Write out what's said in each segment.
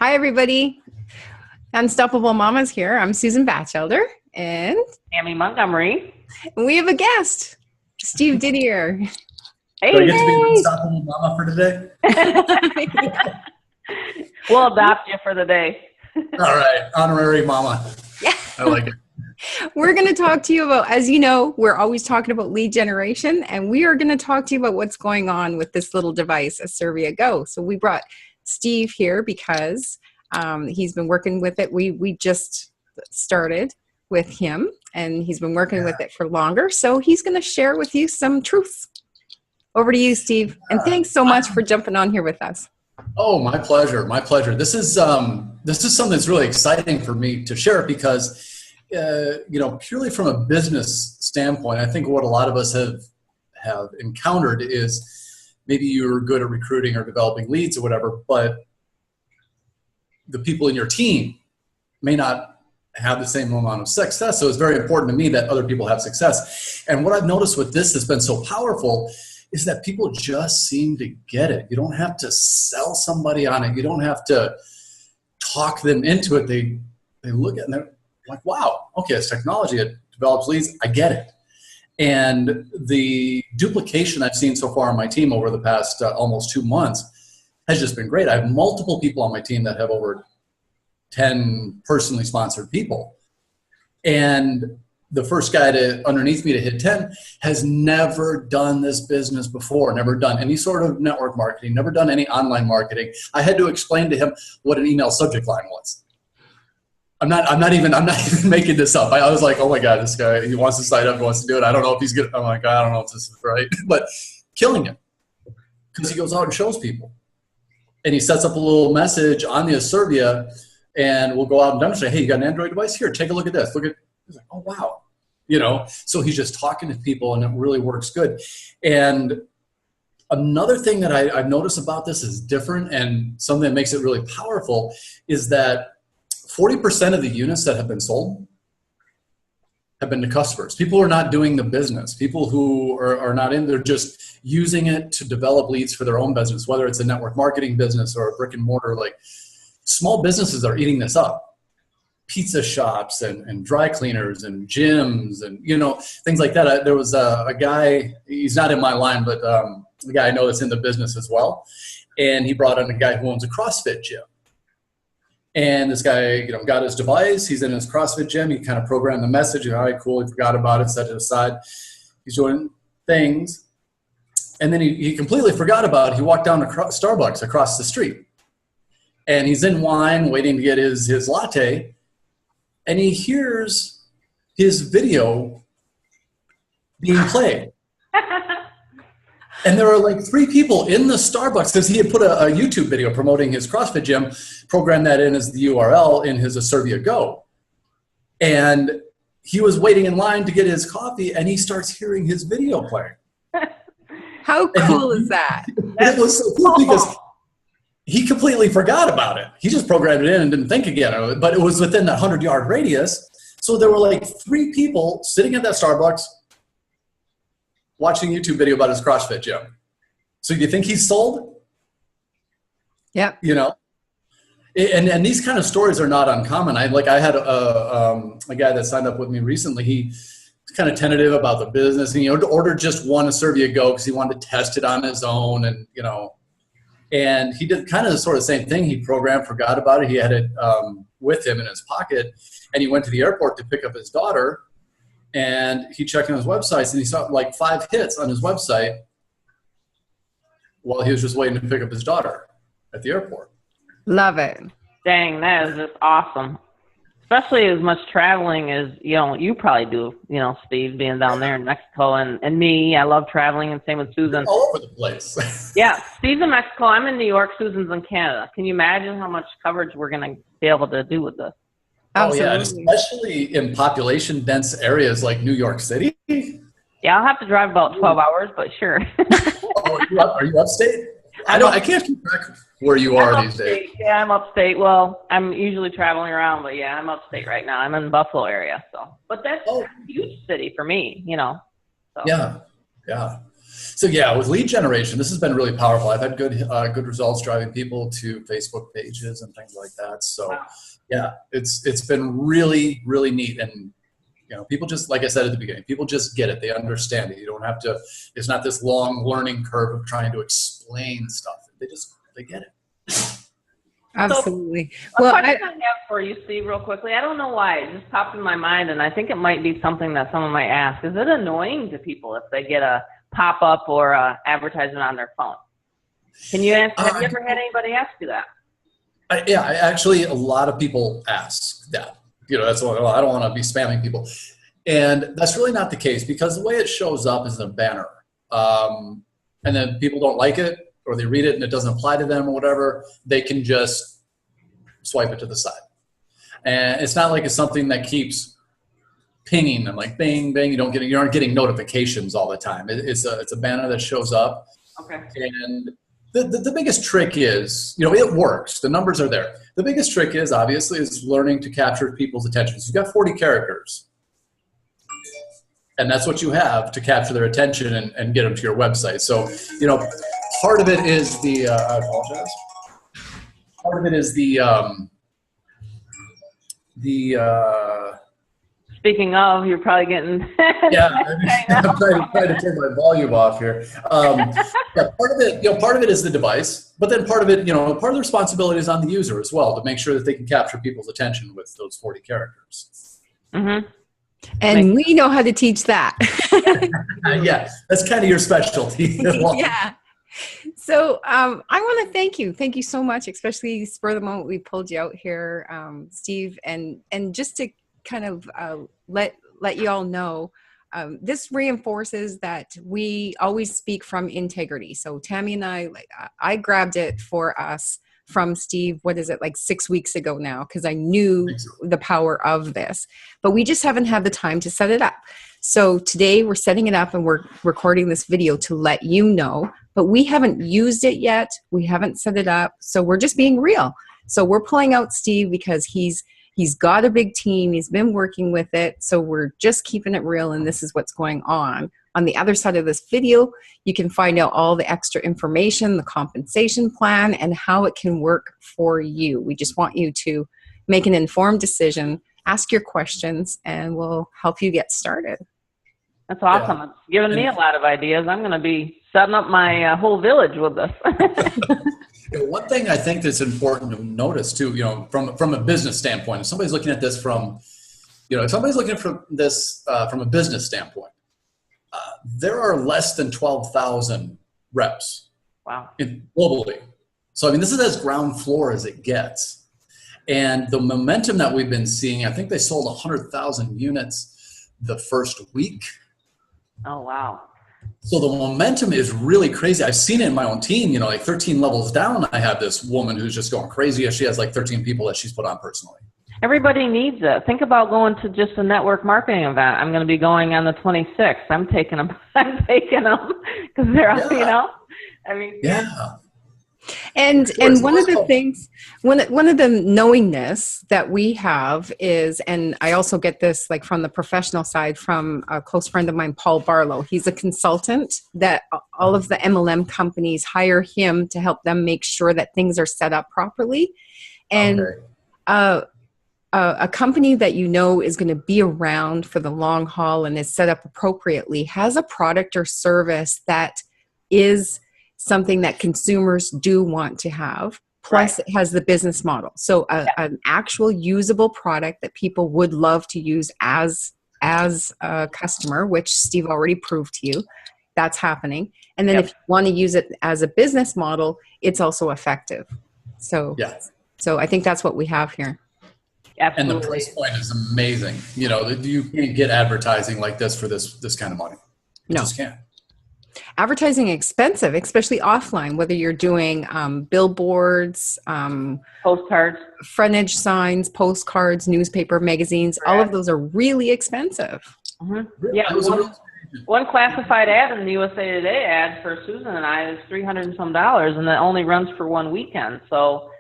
Hi, everybody. Unstoppable Mama's here. I'm Susan Bachelder, and Amy Montgomery. we have a guest, Steve Didier. Hey, Do I get to be the Unstoppable Mama for today? We'll adopt you for the day. All right, honorary mama. Yeah. I like it. We're going to talk to you about, as you know, we're always talking about lead generation, and we are going to talk to you about what's going on with this little device, Asirvia Go. So we brought Steve here because he's been working with it. We just started with him, and he's been working with it for longer. So he's going to share with you some truths. Over to you, Steve. And thanks so much for jumping on here with us. Oh, my pleasure. My pleasure. This is something that's really exciting for me to share because, purely from a business standpoint, I think what a lot of us have encountered is maybe you're good at recruiting or developing leads or whatever, but the people in your team may not have the same amount of success. So it's very important to me that other people have success. And what I've noticed with this that's been so powerful is that people just seem to get it. You don't have to sell somebody on it. You don't have to talk them into it. They look at it and they're like, wow, okay, it's technology. It develops leads. I get it. And the duplication I've seen so far on my team over the past almost 2 months has just been great. I have multiple people on my team that have over 10 personally sponsored people. And the first guy underneath me to hit 10 has never done this business before, never done any sort of network marketing, never done any online marketing. I had to explain to him what an email subject line was. I'm not even making this up. I was like, oh my God, this guy, he wants to sign up, he wants to do it. I don't know if he's good. I'm like, I don't know if this is right, but killing it because he goes out and shows people. And he sets up a little message on the Asirvia and we'll go out and demonstrate, hey, you got an Android device? Here, take a look at this. He's like, oh, wow. So he's just talking to people and it really works good. And another thing that I've noticed about this is different and something that makes it really powerful is that 40% of the units that have been sold have been to customers. People who are not doing the business. People who are not in, they're just using it to develop leads for their own business, whether it's a network marketing business or a brick and mortar. Like small businesses are eating this up. Pizza shops and dry cleaners and gyms and, things like that. There was a guy, he's not in my line, but the guy I know that's in the business as well. And he brought in a guy who owns a CrossFit gym. And this guy, got his device. He's in his CrossFit gym. He kind of programmed the message. All right, cool. He forgot about it, set it aside. He's doing things. And then he completely forgot about it. He walked down to Starbucks across the street. And he's in line waiting to get his latte. And he hears his video being played. And there are like 3 people in the Starbucks because he had put a YouTube video promoting his CrossFit gym, programmed that in as the URL in his Asirvia Go. And he was waiting in line to get his coffee and he starts hearing his video playing. How cool is that? It was so cool because he completely forgot about it. He just programmed it in and didn't think again. But it was within that 100-yard radius. So there were like 3 people sitting at that Starbucks watching a YouTube video about his CrossFit gym. So do you think he's sold? Yep. And these kind of stories are not uncommon. I had a guy that signed up with me recently. He was kind of tentative about the business and he ordered just one Asirvia Go because he wanted to test it on his own and, and he did kind of the sort of same thing. He programmed, forgot about it. He had it with him in his pocket and he went to the airport to pick up his daughter and he checked on his websites and he saw like 5 hits on his website while he was just waiting to pick up his daughter at the airport. Love it. Dang, that is just awesome. Especially as much traveling as, you probably do, Steve, being down there in Mexico and me. I love traveling and same with Susan. All over the place. Yeah, Steve's in Mexico. I'm in New York. Susan's in Canada. Can you imagine how much coverage we're going to be able to do with this? Absolutely. Oh, yeah, especially in population-dense areas like New York City. Yeah, I'll have to drive about 12 hours, but sure. Are you upstate? I can't keep track of where you are these days. Yeah, I'm upstate. Well, I'm usually traveling around, but yeah, I'm upstate right now. I'm in the Buffalo area, so. But that's a huge city for me, So. Yeah. So yeah, with lead generation, this has been really powerful. I've had good results driving people to Facebook pages and things like that. So yeah, it's been really, really neat. And people just, like I said at the beginning, people just get it. They understand it. You don't have to, it's not this long learning curve of trying to explain stuff. They get it. Absolutely. So, a question I have for you, Steve, real quickly. I don't know why. It just popped in my mind, and I think it might be something that someone might ask. Is it annoying to people if they get a pop-up or a advertisement on their phone? Can you answer? Have you ever had anybody ask you that? Actually, a lot of people ask that. That's what, I don't want to be spamming people. And that's really not the case, because the way it shows up is a banner. And then people don't like it, or they read it and it doesn't apply to them or whatever, they can just swipe it to the side. And it's not like it's something that keeps pinging them, like bing, bing. You aren't getting notifications all the time. It's a banner that shows up. Okay. And the biggest trick is, it works. The numbers are there. The biggest trick is, obviously, is learning to capture people's attention. So you've got 40 characters. And that's what you have to capture their attention and get them to your website. So, part of it is the, I apologize. Part of it is Speaking of, you're probably getting. Yeah, I'm trying to turn my volume off here. Yeah, part of it is the device, but then part of it, part of the responsibility is on the user as well, to make sure that they can capture people's attention with those 40 characters. Mm-hmm. And we know how to teach that. Yeah, that's kind of your specialty. Yeah. So I want to thank you. Thank you so much, especially spur of the moment we pulled you out here, Steve, and just to kind of let you all know, this reinforces that we always speak from integrity. So Tammy and I grabbed it for us from Steve, what is it, like 6 weeks ago now, because I knew the power of this, but we just haven't had the time to set it up. So today we're setting it up and we're recording this video to let you know, but we haven't used it yet. We haven't set it up. So we're just being real. So we're pulling out Steve because he's got a big team. He's been working with it. So we're just keeping it real. And this is what's going on. On the other side of this video, you can find out all the extra information, the compensation plan, and how it can work for you. We just want you to make an informed decision, ask your questions, and we'll help you get started. That's awesome. Yeah. It's given me a lot of ideas. I'm going to be setting up my whole village with this. One thing I think that's important to notice too, from a business standpoint, if somebody's looking at this from a business standpoint, there are less than 12,000 reps. Wow. Globally. So, this is as ground floor as it gets. And the momentum that we've been seeing, I think they sold 100,000 units the first week. Oh, wow. So the momentum is really crazy. I've seen it in my own team, like 13 levels down. I have this woman who's just going crazy. She has like 13 people that she's put on personally. Everybody needs it. Think about going to just a network marketing event. I'm going to be going on the 26th. I'm taking them because they're all, Yeah. And one of the things, one of the knowingness that we have is, and I also get this like from the professional side from a close friend of mine, Paul Barlow. He's a consultant that all of the MLM companies hire him to help them make sure that things are set up properly. And a company that is going to be around for the long haul and is set up appropriately has a product or service that is something that consumers do want to have. Plus, It has the business model. So an actual usable product that people would love to use as a customer, which Steve already proved to you, that's happening. And then if you want to use it as a business model, it's also effective. So, so I think that's what we have here. Absolutely. And the price point is amazing. You can't get advertising like this for this kind of money. You just can't. Advertising expensive, especially offline, whether you're doing billboards, postcards, frontage signs, postcards, newspaper, magazines, all of those are really expensive. Mm-hmm. Yeah, one classified ad in the USA Today ad for Susan and I is $300 and some, and it only runs for one weekend. So,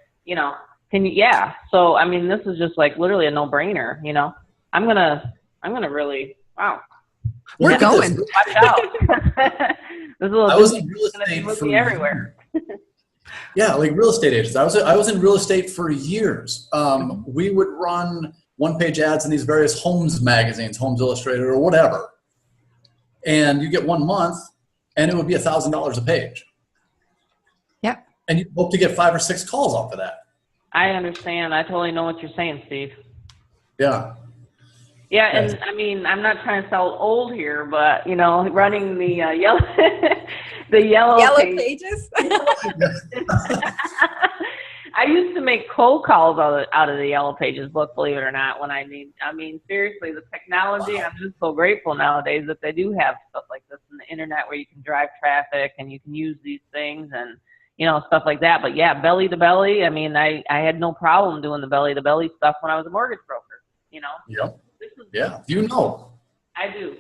So, this is just like literally a no-brainer, I'm going to really, wow. Well, We're look at going. this. Watch out. This little I was in Disney's real gonna be estate with for me everywhere. Yeah, like real estate agents. I was in real estate for years. We would run one-page ads in these various homes magazines, Homes Illustrated or whatever, and you get 1 month, and it would be $1,000 a page. Yep. And you hope to get 5 or 6 calls off of that. I understand. I totally know what you're saying, Steve. Yeah. Yeah, and I mean, I'm not trying to sound old here, but you know, running the yellow, the yellow pages. I used to make cold calls out of the Yellow Pages book, believe it or not. When I mean, seriously, the technology. I'm just so grateful nowadays that they do have stuff like this in the internet where you can drive traffic and you can use these things and you know stuff like that. But yeah, belly to belly. I mean, I had no problem doing the belly to belly stuff when I was a mortgage broker. You know. Yep. Yeah, you know. I do.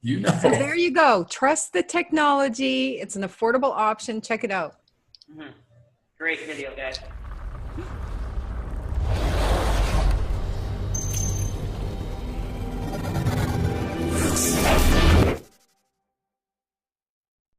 You know. So there you go. Trust the technology. It's an affordable option. Check it out. Mm-hmm. Great video, guys.